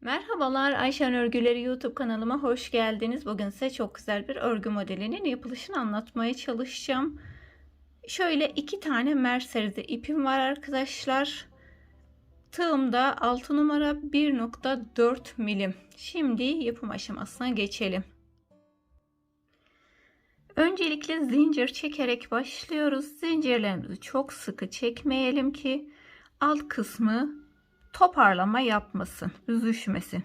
Merhabalar, Ayşen Örgüleri YouTube kanalıma hoş geldiniz. Bugün size çok güzel bir örgü modelinin yapılışını anlatmaya çalışacağım. Şöyle 2 tane Mercerize ipim var arkadaşlar. Tığımda 6 numara 1.4 milim. Şimdi yapım aşamasına geçelim. Öncelikle zincir çekerek başlıyoruz. Zincirlerimizi çok sıkı çekmeyelim ki alt kısmı toparlama yapmasın, büzüşmesin.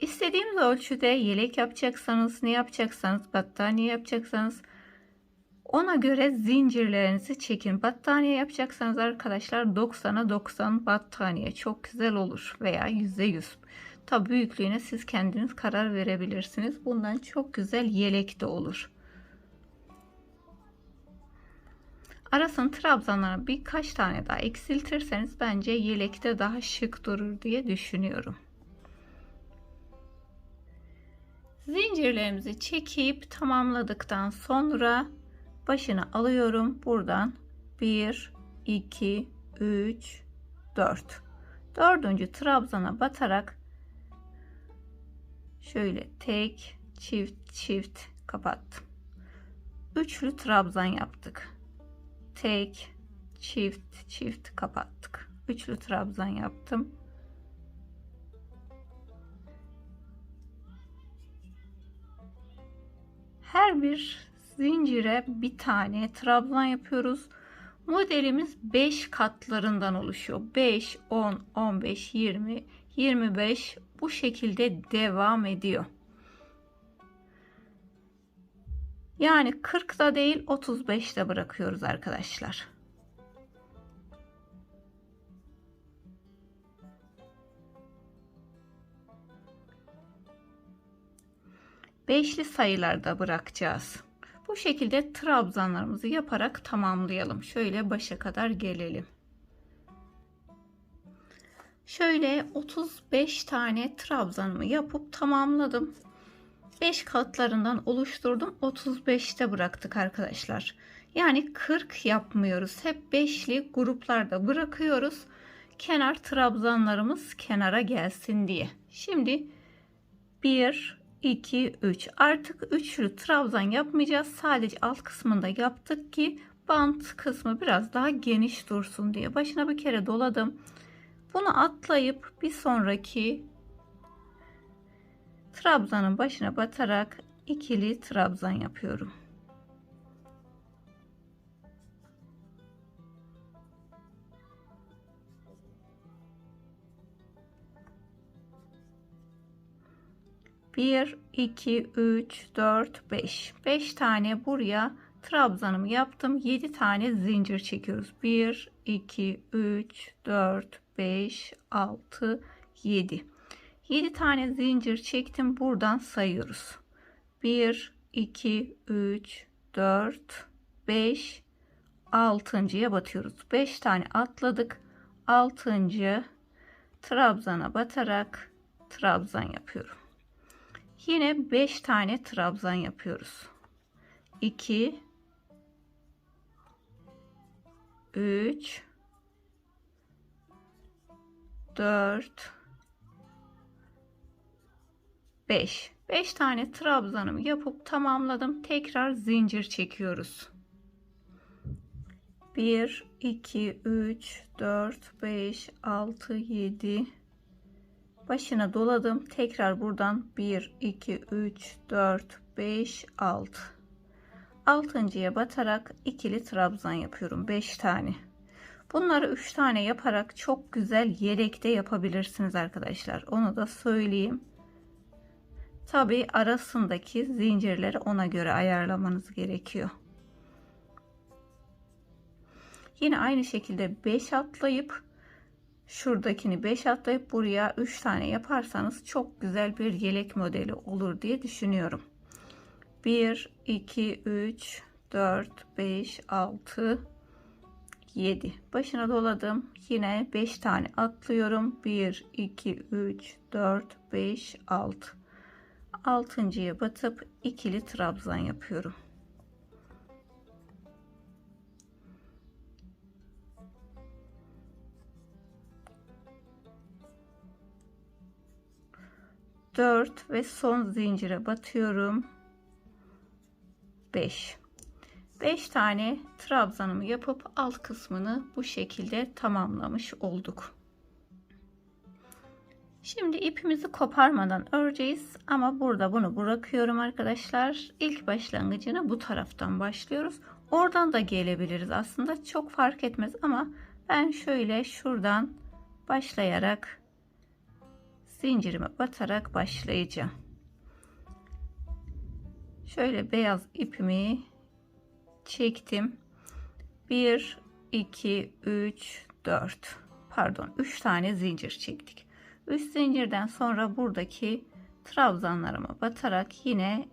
İstediğimiz ölçüde yelek yapacaksanız, ne yapacaksanız, battaniye yapacaksanız ona göre zincirlerinizi çekin. Battaniye yapacaksanız arkadaşlar 90'a 90 battaniye çok güzel olur veya %100. Tabi büyüklüğüne siz kendiniz karar verebilirsiniz. Bundan çok güzel yelek de olur. Arasını trabzanlara birkaç tane daha eksiltirseniz bence yelekte daha şık durur diye düşünüyorum. Zincirlerimizi çekip tamamladıktan sonra başını alıyorum. Buradan 1, 2, 3, 4. Dördüncü trabzana batarak şöyle tek, çift, çift kapattım. Üçlü trabzan yaptık. Tek, çift, çift kapattık. Üçlü trabzan yaptım. Her bir zincire bir tane trabzan yapıyoruz. Modelimiz 5 katlarından oluşuyor. 5, 10, 15, 20, 25 bu şekilde devam ediyor. Yani 40'da değil 35'te bırakıyoruz arkadaşlar. Beşli sayılarda bırakacağız. Bu şekilde trabzanlarımızı yaparak tamamlayalım. Şöyle başa kadar gelelim. Şöyle 35 tane trabzanımı yapıp tamamladım. 5 katlarından oluşturdum. 35'te bıraktık arkadaşlar. Yani 40 yapmıyoruz. Hep beşli gruplarda bırakıyoruz. Kenar trabzanlarımız kenara gelsin diye. Şimdi 1, 2, 3. Artık üçlü trabzan yapmayacağız. Sadece alt kısmında yaptık ki bant kısmı biraz daha geniş dursun diye. Başına bir kere doladım. Bunu atlayıp bir sonraki trabzanın başına batarak ikili trabzan yapıyorum. Bir, iki, üç, dört, beş. 5 tane buraya trabzanımı yaptım. 7 tane zincir çekiyoruz. 1, 2, 3, 4, 5, 6, 7. 7 tane zincir çektim. Buradan sayıyoruz. 1, 2, 3, 4, 5, 6.'ya batıyoruz. 5 tane atladık. 6. trabzana batarak trabzan yapıyorum. Yine 5 tane trabzan yapıyoruz. 2, 3, 4, 5. 5 tane trabzanımı yapıp tamamladım. Tekrar zincir çekiyoruz. 1, 2, 3, 4, 5, 6, 7. Başına doladım. Tekrar buradan 1, 2, 3, 4, 5, 6. 6.'ya batarak ikili trabzan yapıyorum. 5 tane. Bunları 3 tane yaparak çok güzel yelek de yapabilirsiniz arkadaşlar. Onu da söyleyeyim. Tabi arasındaki zincirleri ona göre ayarlamanız gerekiyor. Yine aynı şekilde 5 atlayıp şuradakini 5 atlayıp buraya 3 tane yaparsanız çok güzel bir yelek modeli olur diye düşünüyorum. 1, 2, 3, 4, 5, 6, 7. Başına doladım. Yine 5 tane atlıyorum. 1, 2, 3, 4, 5, 6. 6.'ya batıp ikili trabzan yapıyorum. 4 ve son zincire batıyorum. 5. 5 tane trabzanımı yapıp alt kısmını bu şekilde tamamlamış olduk. Şimdi ipimizi koparmadan öreceğiz ama burada bunu bırakıyorum arkadaşlar. İlk başlangıcını bu taraftan başlıyoruz. Oradan da gelebiliriz aslında, çok fark etmez ama ben şöyle şuradan başlayarak zincirime batarak başlayacağım. Şöyle beyaz ipimi çektim. 1 2 3 4 pardon 3 tane zincir çektik. 3 zincirden sonra buradaki trabzanlarıma batarak yine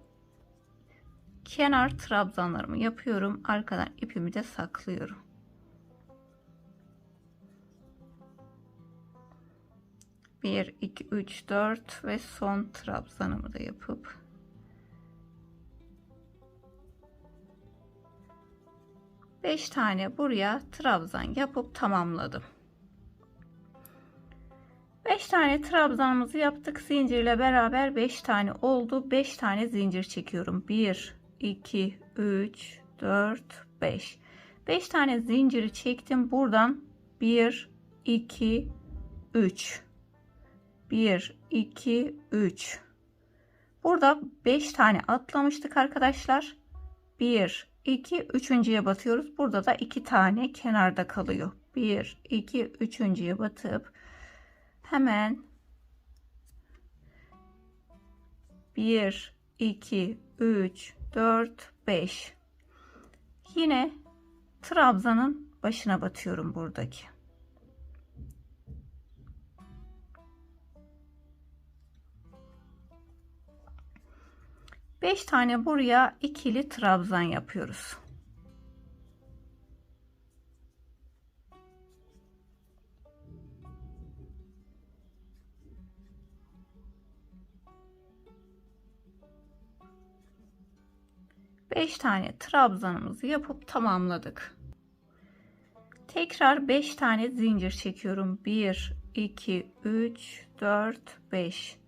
kenar trabzanlarımı yapıyorum. Arkadan ipimi de saklıyorum. Bir, iki, üç, dört ve son trabzanımı da yapıp beş tane buraya trabzan yapıp tamamladım. 5 tane trabzanımızı yaptık. Zincirle beraber 5 tane oldu. 5 tane zincir çekiyorum. 1, 2, 3, 4, 5. 5 tane zinciri çektim. Buradan 1, 2, 3. 1, 2, 3. Burada 5 tane atlamıştık arkadaşlar. 1, 2, 3.'ye batıyoruz. Burada da 2 tane kenarda kalıyor. 1, 2, 3.'ye batıp hemen 1 2 3 4 5 yine trabzanın başına batıyorum buradaki. Beş tane buraya ikili trabzan yapıyoruz. Beş tane trabzanımızı yapıp tamamladık. Tekrar 5 tane zincir çekiyorum. 1 2 3 4 5.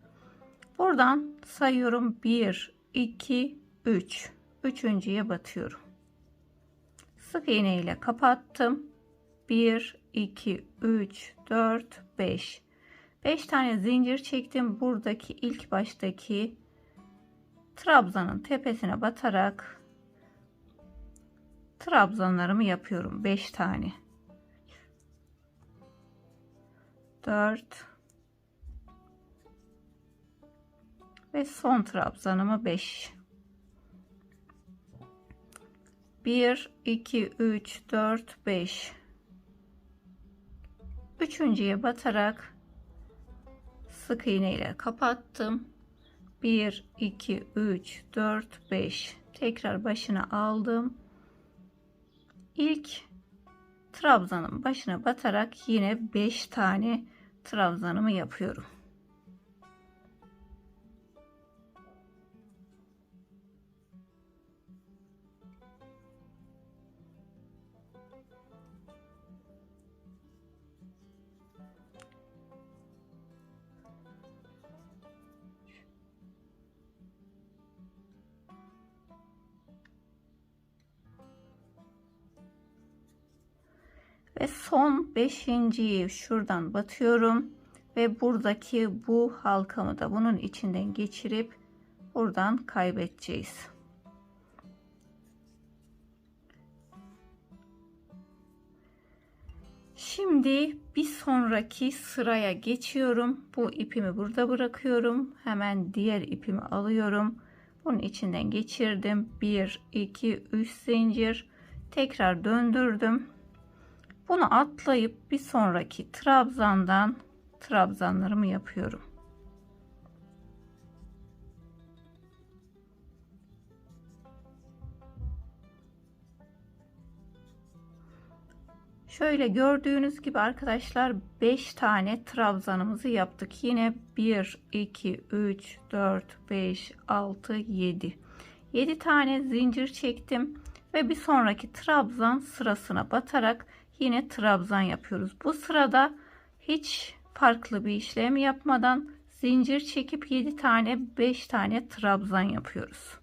Buradan sayıyorum. 1 2 3. Üçüncüye batıyorum. Sık iğne ile kapattım. 1 2 3 4 5. 5 tane zincir çektim. Buradaki ilk baştaki trabzanın tepesine batarak trabzanlarımı yapıyorum. 5 tane. 4 ve son trabzanımı 5. 1 2 3 4 5. Üçüncüye batarak sık iğne ile kapattım. 1 2 3 4 5. Tekrar başına aldım. İlk trabzanın başına batarak yine 5 tane trabzanımı yapıyorum. Ve son 5.'yi şuradan batıyorum ve buradaki bu halkamı da bunun içinden geçirip buradan kaybedeceğiz. Şimdi bir sonraki sıraya geçiyorum. Bu ipimi burada bırakıyorum. Hemen diğer ipimi alıyorum. Bunun içinden geçirdim. 1 2 3 zincir. Tekrar döndürdüm. Bunu atlayıp bir sonraki trabzandan trabzanlarımı yapıyorum. Şöyle gördüğünüz gibi arkadaşlar 5 tane trabzanımızı yaptık. Yine 1 2 3 4 5 6 7. 7 tane zincir çektim ve bir sonraki trabzan sırasına batarak yine trabzan yapıyoruz. Bu sırada hiç farklı bir işlem yapmadan zincir çekip 7 tane 5 tane trabzan yapıyoruz.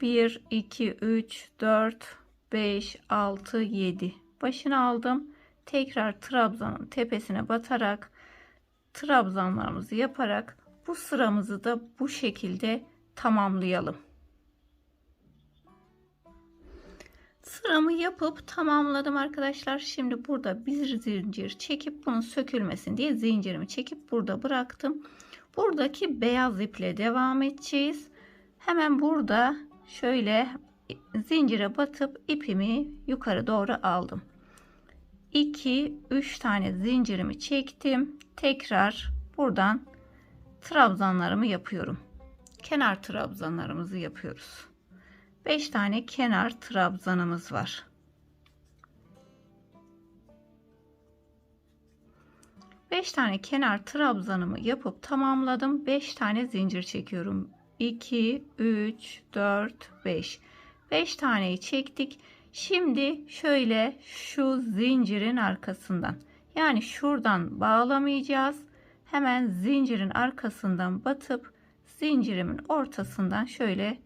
Bir, 2, 3, 4, 5, 6, 7. Başını aldım. Tekrar trabzanın tepesine batarak trabzanlarımızı yaparak bu sıramızı da bu şekilde tamamlayalım. Sıramı yapıp tamamladım arkadaşlar. Şimdi burada bir zincir çekip bunun sökülmesin diye zincirimi çekip burada bıraktım. Buradaki beyaz iple devam edeceğiz. Hemen burada şöyle zincire batıp ipimi yukarı doğru aldım. 2 3 tane zincirimi çektim. Tekrar buradan trabzanlarımı yapıyorum. Kenar trabzanlarımızı yapıyoruz. 5 tane kenar trabzanımız var. Beş tane kenar trabzanımı yapıp tamamladım. 5 tane zincir çekiyorum. 2 3 4 5. 5 taneyi çektik. Şimdi şöyle şu zincirin arkasından, yani şuradan bağlamayacağız. Hemen zincirin arkasından batıp zincirimin ortasından şöyle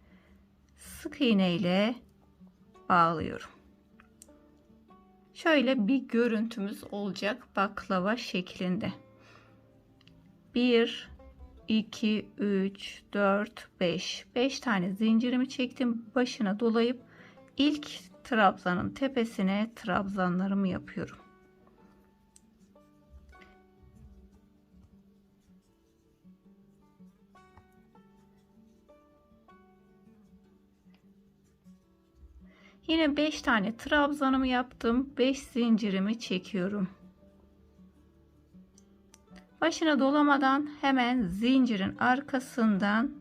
sık iğne ile bağlıyorum. Şöyle bir görüntümüz olacak baklava şeklinde. 1 2 3 4 5. 5 tane zincirimi çektim. Başına dolayıp ilk trabzanın tepesine trabzanlarımı yapıyorum. Yine 5 tane trabzanımı yaptım. 5 zincirimi çekiyorum. Başına dolamadan hemen zincirin arkasından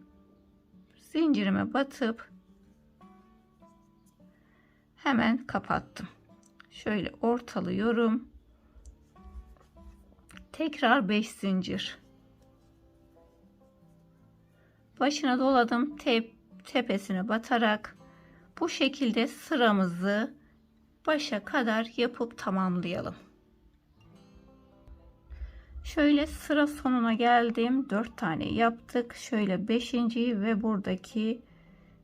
zincirime batıp hemen kapattım. Şöyle ortalıyorum. Tekrar 5 zincir. Başına doladım. Tepesine batarak bu şekilde sıramızı başa kadar yapıp tamamlayalım. Şöyle sıra sonuna geldim. 4 tane yaptık. Şöyle 5.'yi ve buradaki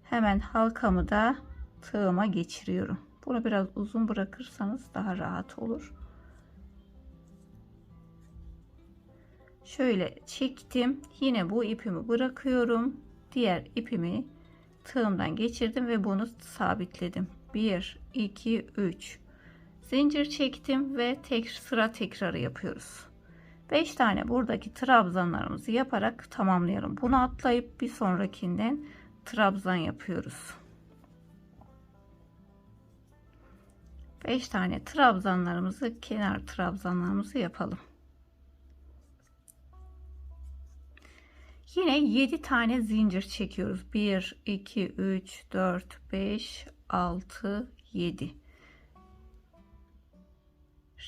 hemen halkamı da tığıma geçiriyorum. Bunu biraz uzun bırakırsanız daha rahat olur. Şöyle çektim. Yine bu ipimi bırakıyorum. Diğer ipimi tığımdan geçirdim ve bunu sabitledim. 1 2 3 zincir çektim ve sıra tekrarı yapıyoruz. 5 tane buradaki trabzanlarımızı yaparak tamamlayalım. Bunu atlayıp bir sonrakinden trabzan yapıyoruz. 5 tane trabzanlarımızı, kenar trabzanlarımızı yapalım. Yine 7 tane zincir çekiyoruz. 1 2 3 4 5 6 7.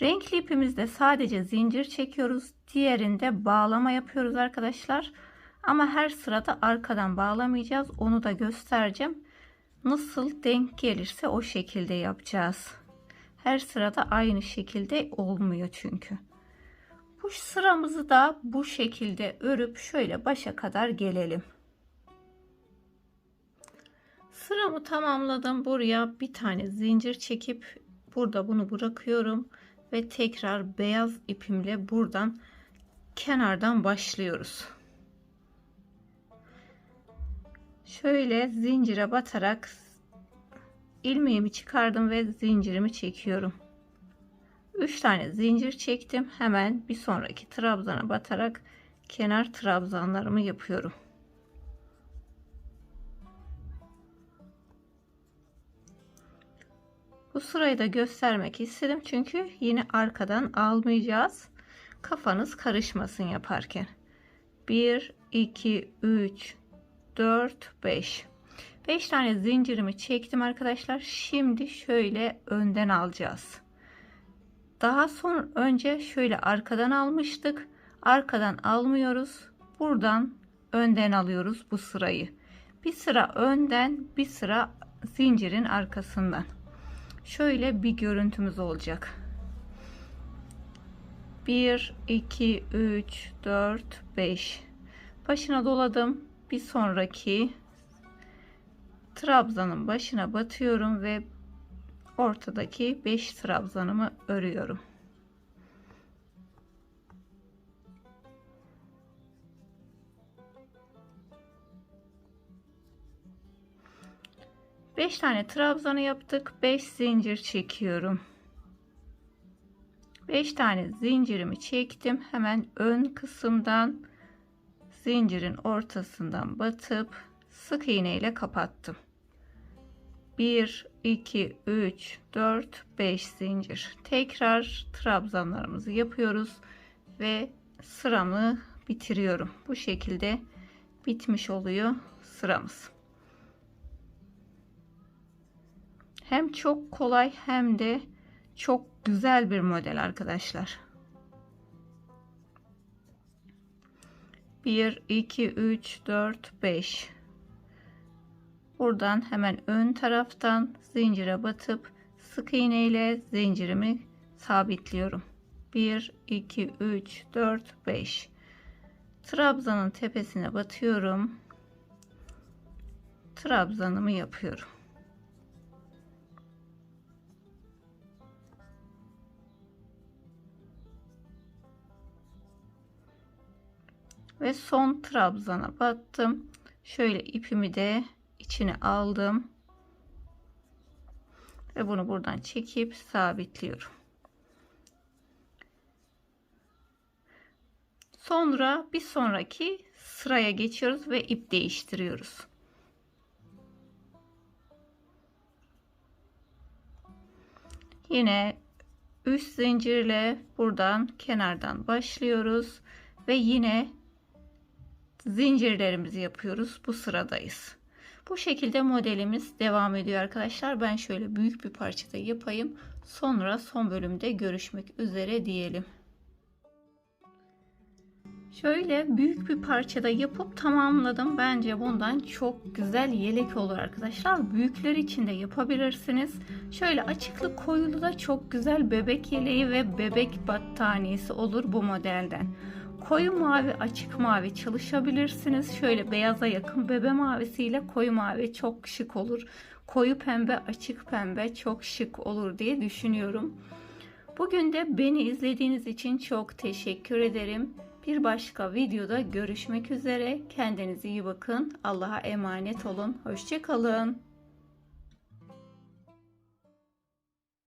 Renkli ipimizde sadece zincir çekiyoruz. Diğerinde bağlama yapıyoruz arkadaşlar. Ama her sırada arkadan bağlamayacağız. Onu da göstereceğim. Nasıl denk gelirse o şekilde yapacağız. Her sırada aynı şekilde olmuyor çünkü. Bu sıramızı da bu şekilde örüp şöyle başa kadar gelelim. Sıramı tamamladım. Buraya bir tane zincir çekip burada bunu bırakıyorum ve tekrar beyaz ipimle buradan kenardan başlıyoruz. Şöyle zincire batarak ilmeğimi çıkardım ve zincirimi çekiyorum. 3 tane zincir çektim. Hemen bir sonraki trabzana batarak kenar trabzanlarımı yapıyorum. Bu sırayı da göstermek istedim çünkü yine arkadan almayacağız. Kafanız karışmasın yaparken. 1 2 3 4 5. 5 tane zincirimi çektim arkadaşlar. Şimdi şöyle önden alacağız. Daha sonra önce şöyle arkadan almıştık. Arkadan almıyoruz. Buradan önden alıyoruz bu sırayı. Bir sıra önden, bir sıra zincirin arkasından. Şöyle bir görüntümüz olacak. 1, 2, 3, 4, 5. Başına doladım. Bir sonraki trabzanın başına batıyorum ve ortadaki 5 trabzanımı örüyorum. Beş tane trabzanı yaptık. 5 zincir çekiyorum. 5 tane zincirimi çektim. Hemen ön kısımdan zincirin ortasından batıp sık iğne ile kapattım. 1, 2, 3, 4, 5 zincir. Tekrar trabzanlarımızı yapıyoruz ve sıramı bitiriyorum. Bu şekilde bitmiş oluyor sıramız. Hem çok kolay hem de çok güzel bir model arkadaşlar. 1, 2, 3, 4, 5. Buradan hemen ön taraftan zincire batıp sık iğne ile zincirimi sabitliyorum. 1, 2, 3, 4, 5. Trabzanın tepesine batıyorum. Trabzanımı yapıyorum. Ve son trabzana battım. Şöyle ipimi de içine aldım. Ve bunu buradan çekip sabitliyorum. Sonra bir sonraki sıraya geçiyoruz ve ip değiştiriyoruz. Yine 3 zincirle buradan kenardan başlıyoruz ve yine zincirlerimizi yapıyoruz. Bu sıradayız. Bu şekilde modelimiz devam ediyor arkadaşlar. Ben şöyle büyük bir parçada yapayım. Sonra son bölümde görüşmek üzere diyelim. Şöyle büyük bir parçada yapıp tamamladım. Bence bundan çok güzel yelek olur arkadaşlar. Büyükler için de yapabilirsiniz. Şöyle açıklı koyulu da çok güzel bebek yeleği ve bebek battaniyesi olur bu modelden. Koyu mavi, açık mavi çalışabilirsiniz. Şöyle beyaza yakın bebe mavisiyle koyu mavi çok şık olur. Koyu pembe, açık pembe çok şık olur diye düşünüyorum. Bugün de beni izlediğiniz için çok teşekkür ederim. Bir başka videoda görüşmek üzere. Kendinize iyi bakın. Allah'a emanet olun. Hoşça kalın.